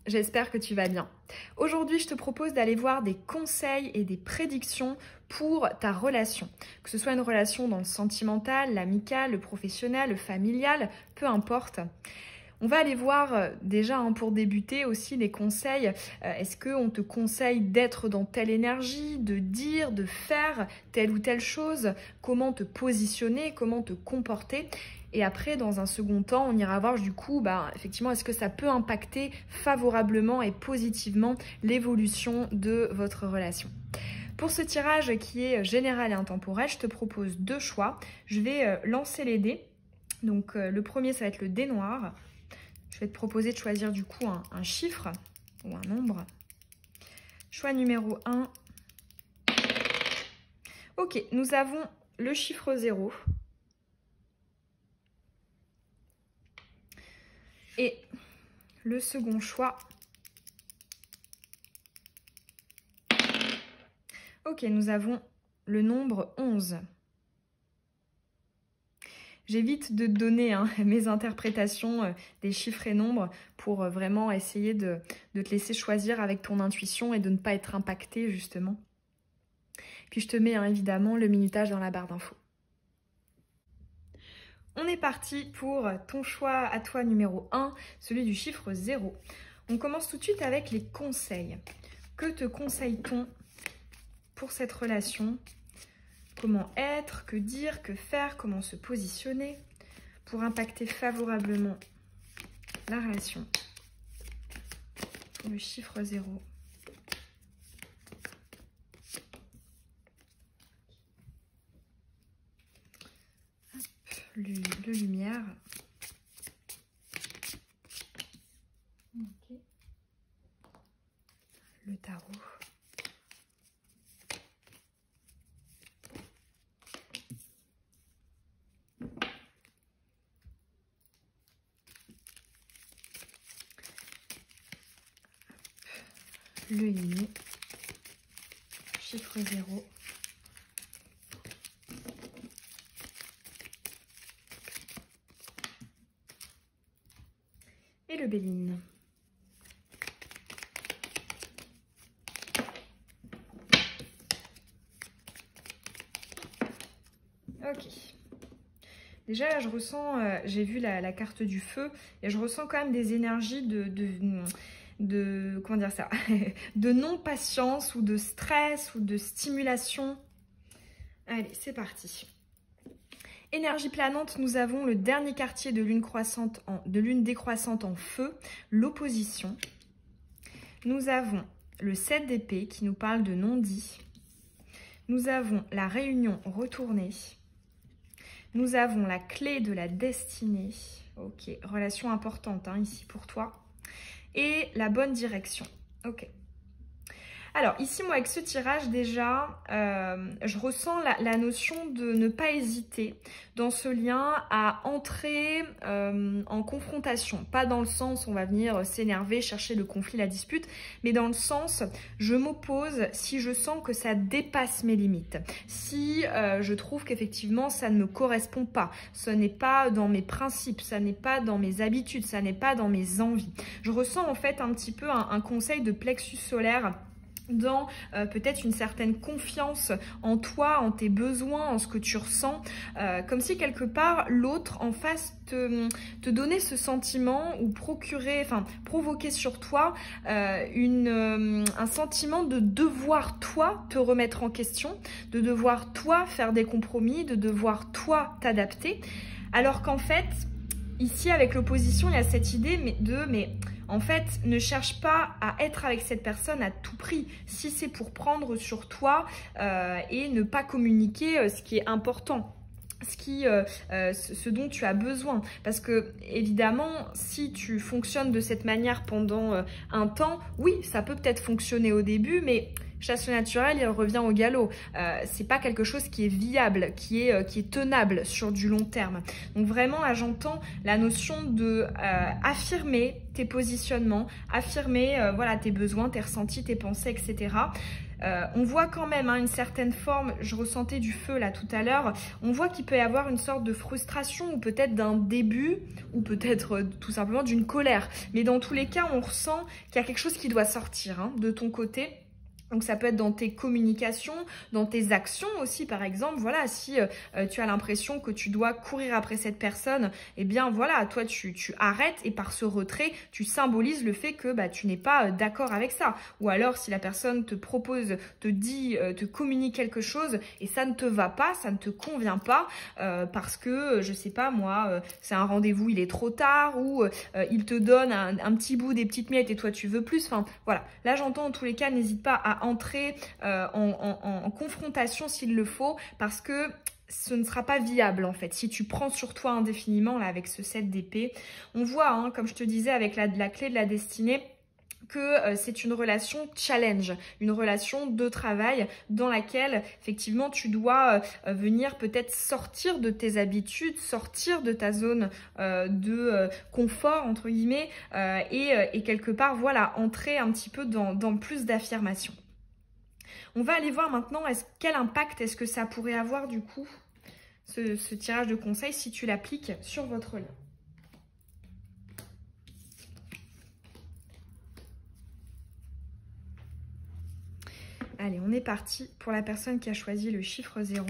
j'espère que tu vas bien. Aujourd'hui, je te propose d'aller voir des conseils et des prédictions pour ta relation. Que ce soit une relation dans le sentimental, l'amical, le professionnel, le familial, peu importe. On va aller voir déjà pour débuter aussi les conseils. Est-ce qu'on te conseille d'être dans telle énergie, de dire, de faire telle ou telle chose, comment te positionner, comment te comporter? Et après, dans un second temps, on ira voir du coup, effectivement, est-ce que ça peut impacter favorablement et positivement l'évolution de votre relation. Pour ce tirage qui est général et intemporel, je te propose deux choix. Je vais lancer les dés. Donc le premier, ça va être le dé noir. Je vais te proposer de choisir du coup un chiffre ou un nombre. Choix numéro 1. Ok, nous avons le chiffre 0. Et le second choix. Ok, nous avons le nombre 11. J'évite de te donner mes interprétations des chiffres et nombres pour vraiment essayer de te laisser choisir avec ton intuition et de ne pas être impacté justement. Puis je te mets évidemment le minutage dans la barre d'infos. On est parti pour ton choix à toi numéro 1, celui du chiffre 0. On commence tout de suite avec les conseils. Que te conseille-t-on pour cette relation ? Comment être, que dire, que faire, comment se positionner pour impacter favorablement la relation. Pour le chiffre 0. Le lumière. Okay. Le tarot. Le yin, chiffre 0, et le béline. Ok. Déjà là je ressens, j'ai vu la carte du feu, et je ressens quand même des énergies de comment dire ça, de non-patience ou de stress ou de stimulation. Allez, c'est parti. Énergie planante, nous avons le dernier quartier de lune décroissante en feu, l'opposition. Nous avons le 7 d'épée qui nous parle de non-dit. Nous avons la réunion retournée. Nous avons la clé de la destinée. Ok, relation importante ici pour toi. Et la bonne direction. Ok. Alors ici, moi, avec ce tirage, déjà, je ressens la notion de ne pas hésiter dans ce lien à entrer en confrontation. Pas dans le sens on va venir s'énerver, chercher le conflit, la dispute, mais dans le sens je m'oppose si je sens que ça dépasse mes limites. Si je trouve qu'effectivement ça ne me correspond pas, ce n'est pas dans mes principes, ça n'est pas dans mes habitudes, ça n'est pas dans mes envies. Je ressens en fait un petit peu un conseil de plexus solaire dans peut-être une certaine confiance en toi, en tes besoins, en ce que tu ressens, comme si quelque part l'autre en face te donnait ce sentiment ou provoquer sur toi un sentiment de devoir toi te remettre en question, de devoir toi faire des compromis, de devoir toi t'adapter, alors qu'en fait ici avec l'opposition il y a cette idée mais en fait, ne cherche pas à être avec cette personne à tout prix. Si c'est pour prendre sur toi et ne pas communiquer ce qui est important, ce dont tu as besoin. Parce que, évidemment, si tu fonctionnes de cette manière pendant un temps, oui, ça peut peut-être fonctionner au début, mais chasse naturelle, il revient au galop. C'est pas quelque chose qui est viable, qui est tenable sur du long terme. Donc vraiment, là, j'entends la notion de affirmer tes positionnements, affirmer voilà, tes besoins, tes ressentis, tes pensées, etc. On voit quand même une certaine forme, je ressentais du feu là tout à l'heure, on voit qu'il peut y avoir une sorte de frustration ou peut-être d'un début ou peut-être tout simplement d'une colère. Mais dans tous les cas, on ressent qu'il y a quelque chose qui doit sortir de ton côté. Donc ça peut être dans tes communications, dans tes actions aussi par exemple. Voilà, si tu as l'impression que tu dois courir après cette personne, eh bien voilà, toi tu arrêtes et par ce retrait, tu symbolises le fait que tu n'es pas d'accord avec ça. Ou alors si la personne te propose, te dit, te communique quelque chose et ça ne te va pas, ça ne te convient pas parce que, je sais pas moi, c'est un rendez-vous, il est trop tard ou il te donne un petit bout, des petites miettes et toi tu veux plus. Enfin voilà, là j'entends en tous les cas, n'hésite pas à entrer en confrontation s'il le faut parce que ce ne sera pas viable en fait. Si tu prends sur toi indéfiniment là avec ce 7 d'épée, on voit comme je te disais avec la clé de la destinée que c'est une relation challenge, une relation de travail dans laquelle effectivement tu dois venir peut-être sortir de tes habitudes, sortir de ta zone de confort entre guillemets et quelque part voilà entrer un petit peu dans plus d'affirmation. On va aller voir maintenant quel impact est-ce que ça pourrait avoir du coup, ce tirage de conseil si tu l'appliques sur votre lien. Allez, on est parti pour la personne qui a choisi le chiffre 0.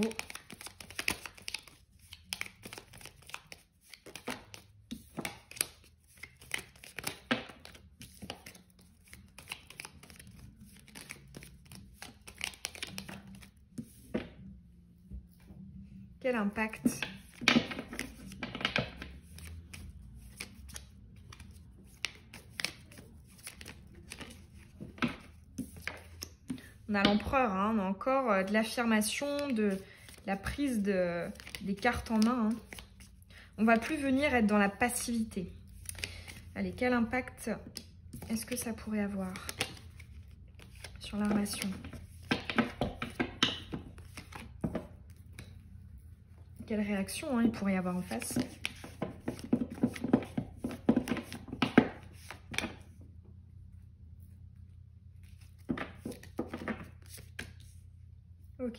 Quel impact ? On a l'empereur, on a encore de l'affirmation, de la prise des cartes en main. On va plus venir être dans la passivité. Allez, quel impact est-ce que ça pourrait avoir sur la relation ? Quelle réaction il pourrait y avoir en face ? Ok.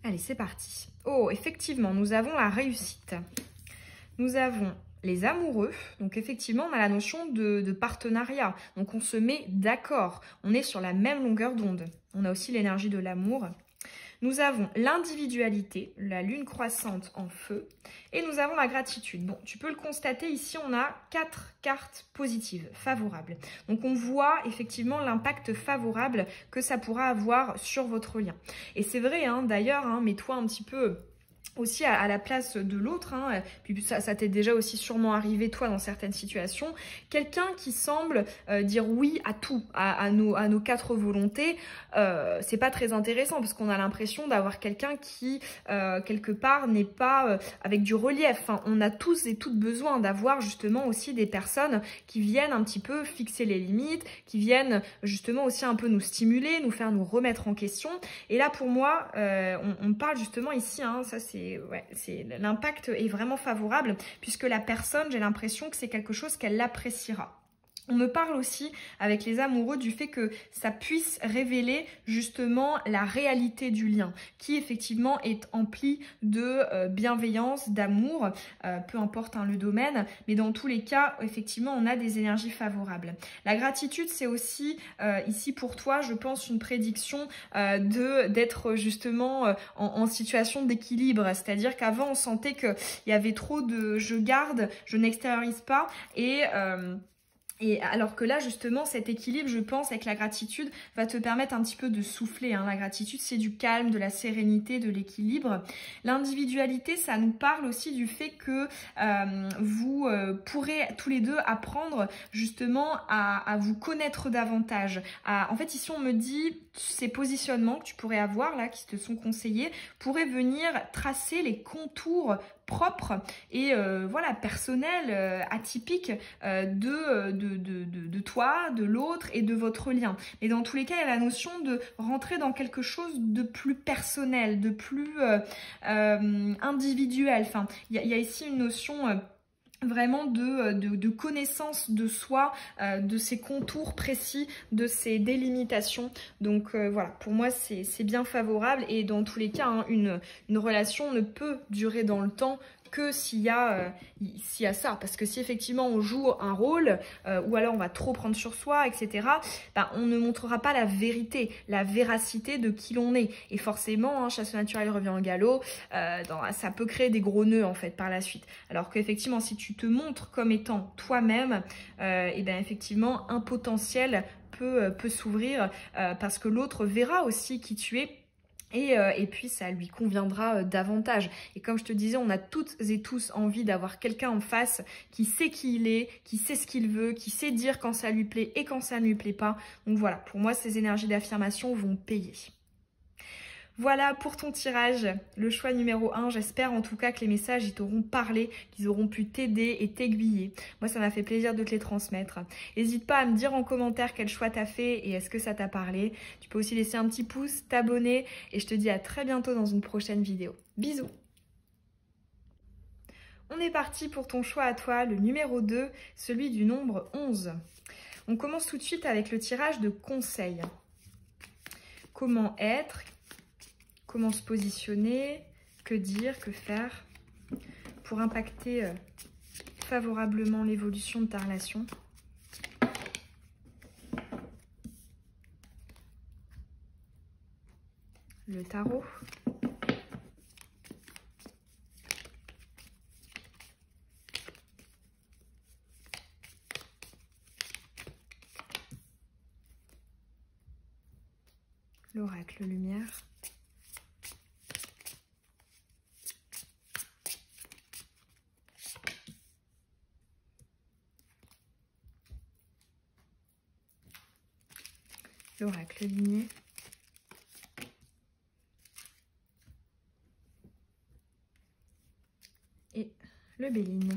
Allez, c'est parti. Oh, effectivement, nous avons la réussite. Nous avons les amoureux. Donc, effectivement, on a la notion de partenariat. Donc, on se met d'accord. On est sur la même longueur d'onde. On a aussi l'énergie de l'amour. Nous avons l'individualité, la lune croissante en feu, et nous avons la gratitude. Bon, tu peux le constater, ici, on a 4 cartes positives, favorables. Donc, on voit effectivement l'impact favorable que ça pourra avoir sur votre lien. Et c'est vrai, d'ailleurs, mets-toi un petit peu aussi à la place de l'autre, puis ça t'est déjà aussi sûrement arrivé toi dans certaines situations, quelqu'un qui semble dire oui à tout, à nos 4 volontés, c'est pas très intéressant parce qu'on a l'impression d'avoir quelqu'un qui quelque part n'est pas avec du relief. Enfin, on a tous et toutes besoin d'avoir justement aussi des personnes qui viennent un petit peu fixer les limites, qui viennent justement aussi un peu nous stimuler, nous faire nous remettre en question. Et là pour moi, on parle justement ici, ça l'impact est vraiment favorable puisque la personne, j'ai l'impression que c'est quelque chose qu'elle appréciera. On me parle aussi avec les amoureux du fait que ça puisse révéler justement la réalité du lien qui effectivement est empli de bienveillance, d'amour, peu importe le domaine, mais dans tous les cas, effectivement, on a des énergies favorables. La gratitude, c'est aussi ici pour toi, je pense, une prédiction d'être justement en situation d'équilibre, c'est-à-dire qu'avant, on sentait qu'il y avait trop de « je garde », « je n'extériorise pas » et alors que là, justement, cet équilibre, je pense, avec la gratitude, va te permettre un petit peu de souffler. La gratitude, c'est du calme, de la sérénité, de l'équilibre. L'individualité, ça nous parle aussi du fait que vous pourrez tous les deux apprendre justement à vous connaître davantage. En fait, ici, on me dit, ces positionnements que tu pourrais avoir, là, qui te sont conseillés, pourraient venir tracer les contours propre et voilà personnel, atypique de toi, de l'autre et de votre lien. Et dans tous les cas, il y a la notion de rentrer dans quelque chose de plus personnel, de plus individuel. Enfin, il y a ici une notion vraiment de connaissance de soi, de ses contours précis, de ses délimitations. Donc voilà, pour moi c'est bien favorable et dans tous les cas, hein, une relation ne peut durer dans le temps que s'il y a ça. Parce que si effectivement on joue un rôle ou alors on va trop prendre sur soi, etc., ben, on ne montrera pas la vérité, la véracité de qui l'on est. Et forcément, hein, chasse naturelle revient au galop, ça peut créer des gros nœuds en fait par la suite. Alors qu'effectivement, si tu te montres comme étant toi-même, et bien effectivement, un potentiel peut s'ouvrir parce que l'autre verra aussi qui tu es. Et puis ça lui conviendra davantage. Et comme je te disais, on a toutes et tous envie d'avoir quelqu'un en face qui sait qui il est, qui sait ce qu'il veut, qui sait dire quand ça lui plaît et quand ça ne lui plaît pas. Donc voilà, pour moi, ces énergies d'affirmation vont payer. Voilà pour ton tirage, le choix numéro 1. J'espère en tout cas que les messages ils t'auront parlé, qu'ils auront pu t'aider et t'aiguiller. Moi, ça m'a fait plaisir de te les transmettre. N'hésite pas à me dire en commentaire quel choix t'as fait et est-ce que ça t'a parlé. Tu peux aussi laisser un petit pouce, t'abonner et je te dis à très bientôt dans une prochaine vidéo. Bisous! On est parti pour ton choix à toi, le numéro 2, celui du nombre 11. On commence tout de suite avec le tirage de conseils. Comment être ? Comment se positionner, que dire, que faire pour impacter favorablement l'évolution de ta relation. Le tarot. L'oracle lumière. L'oracle ligné. Et le Béline.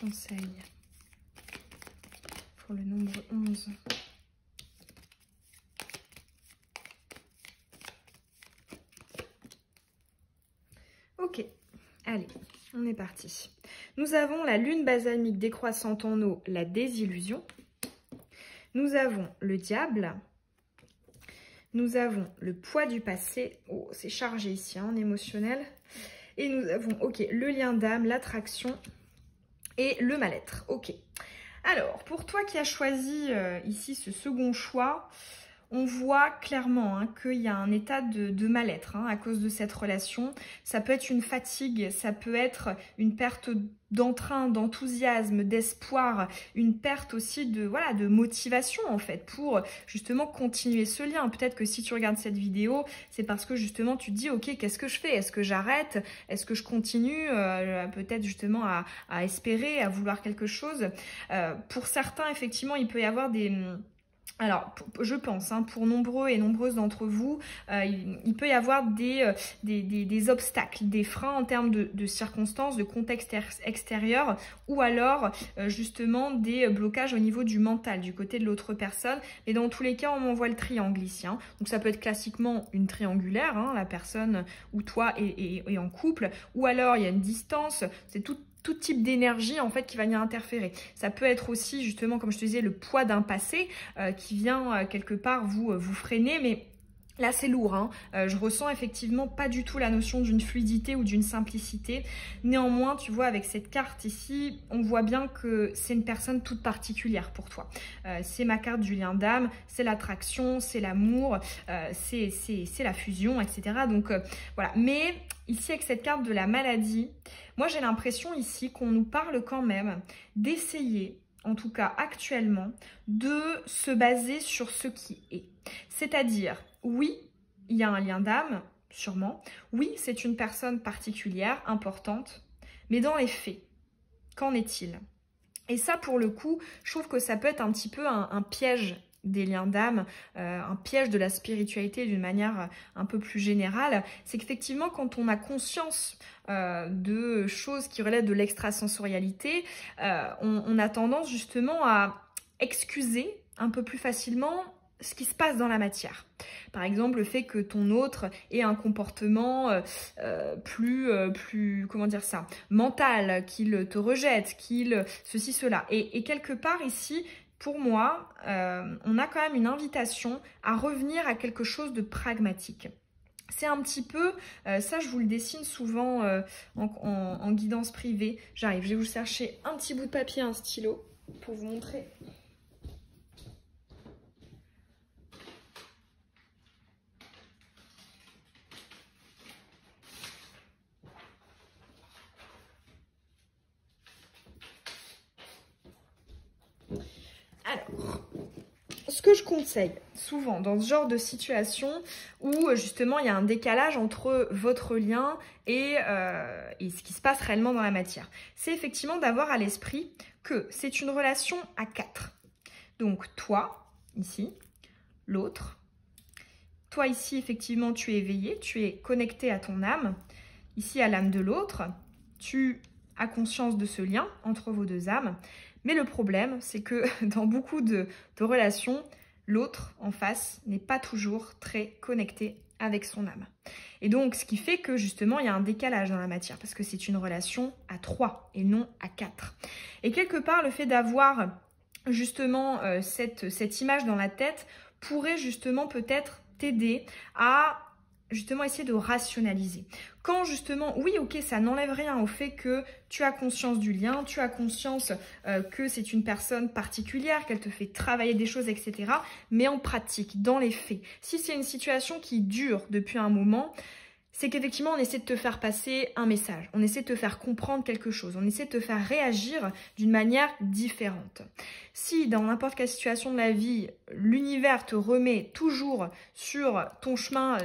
Conseil pour le nombre 11. Ok, allez, on est parti. Nous avons la lune basalmique décroissante en eau, la désillusion. Nous avons le diable. Nous avons le poids du passé. Oh, c'est chargé ici, hein, en émotionnel. Et nous avons, ok, le lien d'âme, l'attraction et le mal-être. Ok. Alors, pour toi qui as choisi ici ce second choix, on voit clairement hein, qu'il y a un état de mal-être hein, à cause de cette relation. Ça peut être une fatigue, ça peut être une perte d'entrain, d'enthousiasme, d'espoir, une perte aussi de motivation en fait pour justement continuer ce lien. Peut-être que si tu regardes cette vidéo, c'est parce que justement tu te dis ok, qu'est-ce que je fais? Est-ce que j'arrête? Est-ce que je continue peut-être justement à espérer, à vouloir quelque chose? Pour certains, effectivement, il peut y avoir des... Alors, je pense, hein, pour nombreux et nombreuses d'entre vous, il peut y avoir des obstacles, des freins en termes de circonstances, de contexte extérieur, ou alors justement des blocages au niveau du mental, du côté de l'autre personne. Mais dans tous les cas, on m'envoie le triangle ici. Hein. Donc ça peut être classiquement une triangulaire, hein, la personne ou toi est en couple, ou alors il y a une distance, c'est tout type d'énergie en fait qui va venir interférer. Ça peut être aussi justement comme je te disais le poids d'un passé qui vient quelque part vous freiner, mais là c'est lourd, hein. Je ressens effectivement pas du tout la notion d'une fluidité ou d'une simplicité. Néanmoins tu vois avec cette carte ici on voit bien que c'est une personne toute particulière pour toi. C'est ma carte du lien d'âme, c'est l'attraction, c'est l'amour, c'est la fusion, etc. Donc voilà, mais ici avec cette carte de la maladie, moi j'ai l'impression ici qu'on nous parle quand même d'essayer, en tout cas actuellement, de se baser sur ce qui est. C'est-à-dire, oui, il y a un lien d'âme, sûrement. Oui, c'est une personne particulière, importante. Mais dans les faits, qu'en est-il? Et ça, pour le coup, je trouve que ça peut être un petit peu un piège des liens d'âme, un piège de la spiritualité d'une manière un peu plus générale. C'est qu'effectivement, quand on a conscience de choses qui relèvent de l'extrasensorialité, on a tendance justement à excuser un peu plus facilement ce qui se passe dans la matière. Par exemple, le fait que ton autre ait un comportement plus, comment dire ça, mental, qu'il te rejette, qu'il ceci, cela. Et quelque part ici, pour moi, on a quand même une invitation à revenir à quelque chose de pragmatique. C'est un petit peu, ça je vous le dessine souvent en guidance privée. J'arrive, je vais vous chercher un petit bout de papier, un stylo pour vous montrer. Alors, ce que je conseille souvent dans ce genre de situation où justement il y a un décalage entre votre lien et ce qui se passe réellement dans la matière, c'est effectivement d'avoir à l'esprit que c'est une relation à 4. Donc toi, ici, l'autre. Toi ici, effectivement, tu es éveillé, tu es connecté à ton âme. Ici, à l'âme de l'autre, tu as conscience de ce lien entre vos deux âmes. Mais le problème, c'est que dans beaucoup de relations, l'autre en face n'est pas toujours très connecté avec son âme. Et donc, ce qui fait que justement, il y a un décalage dans la matière parce que c'est une relation à 3 et non à 4. Et quelque part, le fait d'avoir justement cette image dans la tête pourrait justement peut-être t'aider à justement essayer de rationaliser. Quand justement, oui, ok, ça n'enlève rien au fait que tu as conscience du lien, tu as conscience que c'est une personne particulière, qu'elle te fait travailler des choses, etc. Mais en pratique, dans les faits, si c'est une situation qui dure depuis un moment, c'est qu'effectivement, on essaie de te faire passer un message, on essaie de te faire comprendre quelque chose, on essaie de te faire réagir d'une manière différente. Si dans n'importe quelle situation de la vie, l'univers te remet toujours sur ton chemin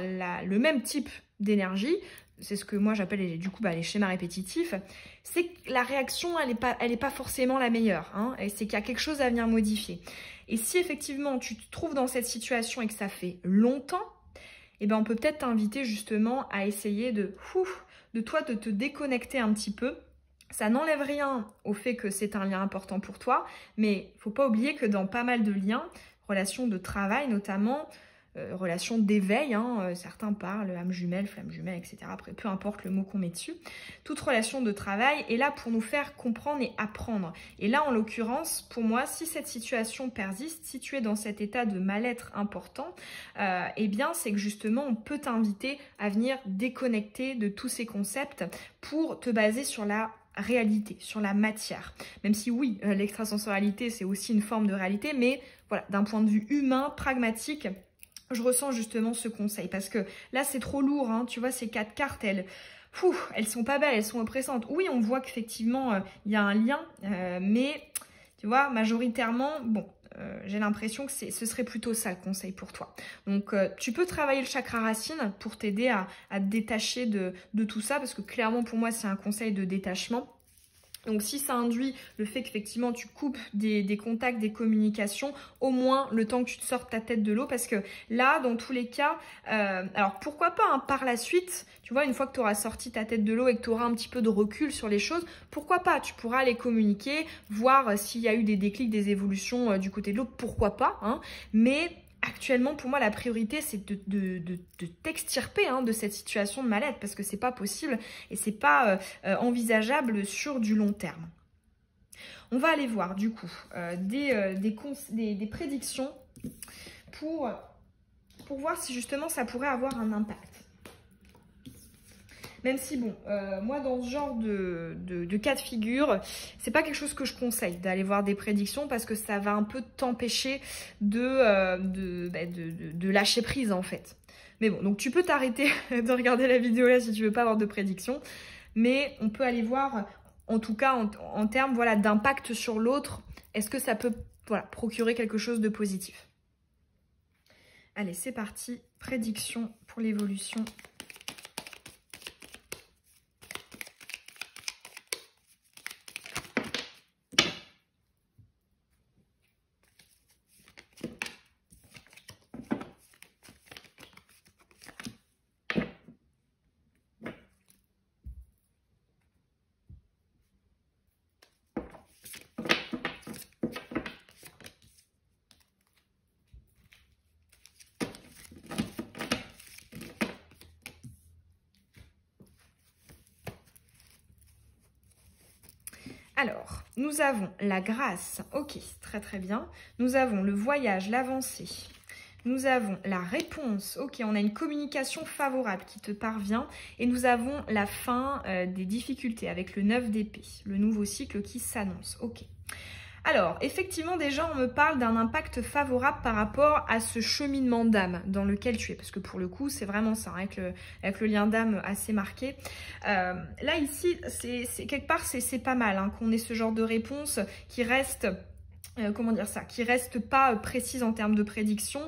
le même type d'énergie, c'est ce que moi j'appelle du coup les schémas répétitifs, c'est que la réaction, elle est pas forcément la meilleure, hein, et c'est qu'il y a quelque chose à venir modifier. Et si effectivement tu te trouves dans cette situation et que ça fait longtemps, eh ben on peut peut-être t'inviter justement à essayer de te déconnecter un petit peu. Ça n'enlève rien au fait que c'est un lien important pour toi, mais il ne faut pas oublier que dans pas mal de liens, relations de travail notamment, relations d'éveil, hein, certains parlent âme jumelle, flamme jumelle, etc. Après, peu importe le mot qu'on met dessus. Toute relation de travail est là pour nous faire comprendre et apprendre. Et là, en l'occurrence, pour moi, si cette situation persiste, si tu es dans cet état de mal-être important, eh bien, c'est que justement, on peut t'inviter à venir déconnecter de tous ces concepts pour te baser sur la réalité, sur la matière. Même si oui, l'extrasensorialité, c'est aussi une forme de réalité, mais voilà, d'un point de vue humain, pragmatique, je ressens justement ce conseil parce que là c'est trop lourd, hein, tu vois, ces 4 cartes, elles sont pas belles, elles sont oppressantes. Oui, on voit qu'effectivement il y a un lien, mais tu vois, majoritairement, bon, j'ai l'impression que ce serait plutôt ça le conseil pour toi. Donc tu peux travailler le chakra racine pour t'aider à te détacher de tout ça parce que clairement pour moi c'est un conseil de détachement. Donc si ça induit le fait qu'effectivement tu coupes des contacts, des communications, au moins le temps que tu te sortes ta tête de l'eau, parce que là, dans tous les cas, alors pourquoi pas, hein, par la suite, tu vois, une fois que tu auras sorti ta tête de l'eau et que tu auras un petit peu de recul sur les choses, pourquoi pas, tu pourras les communiquer, voir s'il y a eu des déclics, des évolutions du côté de l'autre, pourquoi pas, hein, mais actuellement, pour moi, la priorité, c'est de t'extirper de cette situation de mal-être parce que c'est pas possible et c'est pas envisageable sur du long terme. On va aller voir du coup des prédictions pour voir si justement ça pourrait avoir un impact. Même si, bon, moi, dans ce genre de cas de figure, c'est pas quelque chose que je conseille d'aller voir des prédictions parce que ça va un peu t'empêcher de lâcher prise, en fait. Mais bon, donc tu peux t'arrêter de regarder la vidéo là si tu veux pas avoir de prédictions. Mais on peut aller voir, en tout cas, en termes voilà, d'impact sur l'autre, est-ce que ça peut procurer quelque chose de positif? Allez, c'est parti. Prédiction pour l'évolution. Alors, nous avons la grâce, ok, très très bien. Nous avons le voyage, l'avancée. Nous avons la réponse, ok, on a une communication favorable qui te parvient. Et nous avons la fin des difficultés avec le 9 d'épée, le nouveau cycle qui s'annonce, ok. Alors, effectivement, déjà, on me parle d'un impact favorable par rapport à ce cheminement d'âme dans lequel tu es. Parce que pour le coup, c'est vraiment ça, hein, avec le lien d'âme assez marqué. Là, ici, quelque part, c'est pas mal hein, qu'on ait ce genre de réponse qui reste, comment dire ça, qui reste pas précise en termes de prédiction.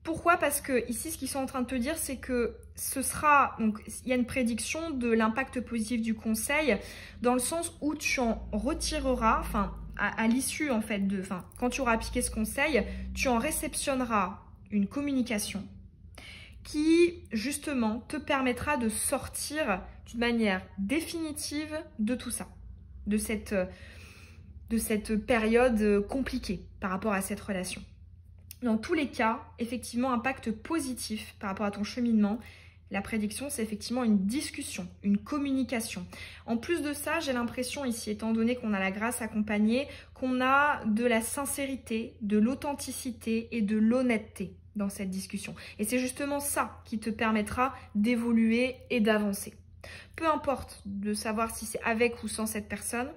Pourquoi? Parce que ici, ce qu'ils sont en train de te dire, c'est que ce sera, donc il y a une prédiction de l'impact positif du conseil, dans le sens où tu en retireras, enfin, à l'issue en fait quand tu auras appliqué ce conseil, tu en réceptionneras une communication qui justement te permettra de sortir d'une manière définitive de tout ça, de cette période compliquée par rapport à cette relation. Dans tous les cas, effectivement, impact positif par rapport à ton cheminement. La prédiction, c'est effectivement une discussion, une communication. En plus de ça, j'ai l'impression ici, étant donné qu'on a la grâce accompagnée, qu'on a de la sincérité, de l'authenticité et de l'honnêteté dans cette discussion. Et c'est justement ça qui te permettra d'évoluer et d'avancer. Peu importe de savoir si c'est avec ou sans cette personne.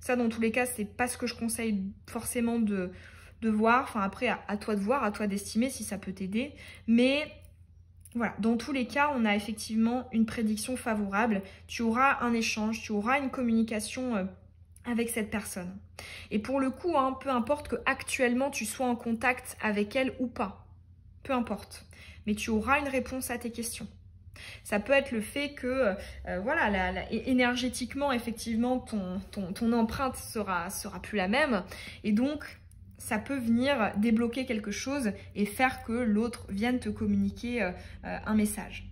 Ça, dans tous les cas, c'est pas ce que je conseille forcément de voir. Enfin, après, à toi de voir, à toi d'estimer si ça peut t'aider. Mais voilà, dans tous les cas, on a effectivement une prédiction favorable. Tu auras un échange, tu auras une communication avec cette personne. Et pour le coup, hein, peu importe que actuellement tu sois en contact avec elle ou pas, peu importe, mais tu auras une réponse à tes questions. Ça peut être le fait que, voilà, énergétiquement, effectivement, ton empreinte sera plus la même. Et donc, ça peut venir débloquer quelque chose et faire que l'autre vienne te communiquer un message.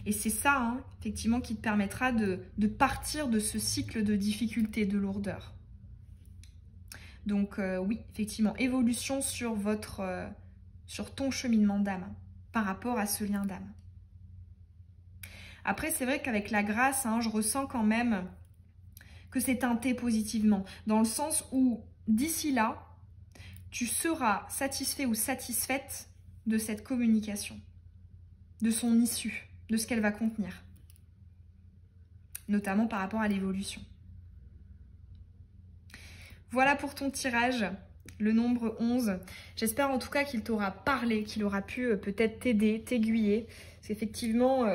Et c'est ça, hein, effectivement, qui te permettra de partir de ce cycle de difficulté, de lourdeur. Donc oui, effectivement, évolution sur ton cheminement d'âme par rapport à ce lien d'âme. Après, c'est vrai qu'avec la grâce, hein, je ressens quand même que c'est teinté positivement, dans le sens où d'ici là, tu seras satisfait ou satisfaite de cette communication, de son issue, de ce qu'elle va contenir, notamment par rapport à l'évolution. Voilà pour ton tirage, le nombre 11. J'espère en tout cas qu'il t'aura parlé, qu'il aura pu peut-être t'aider, t'aiguiller. Parce qu'effectivement,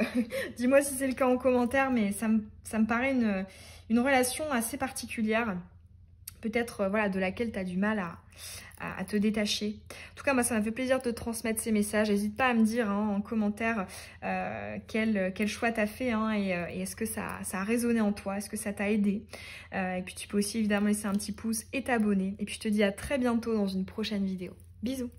dis-moi si c'est le cas en commentaire, mais ça me paraît une relation assez particulière. Peut-être voilà, de laquelle tu as du mal à te détacher. En tout cas, moi, ça m'a fait plaisir de te transmettre ces messages. N'hésite pas à me dire hein, en commentaire quel choix tu as fait hein, et est-ce que ça a résonné en toi, est-ce que ça t'a aidé. Et puis, tu peux aussi évidemment laisser un petit pouce et t'abonner. Et puis, je te dis à très bientôt dans une prochaine vidéo. Bisous!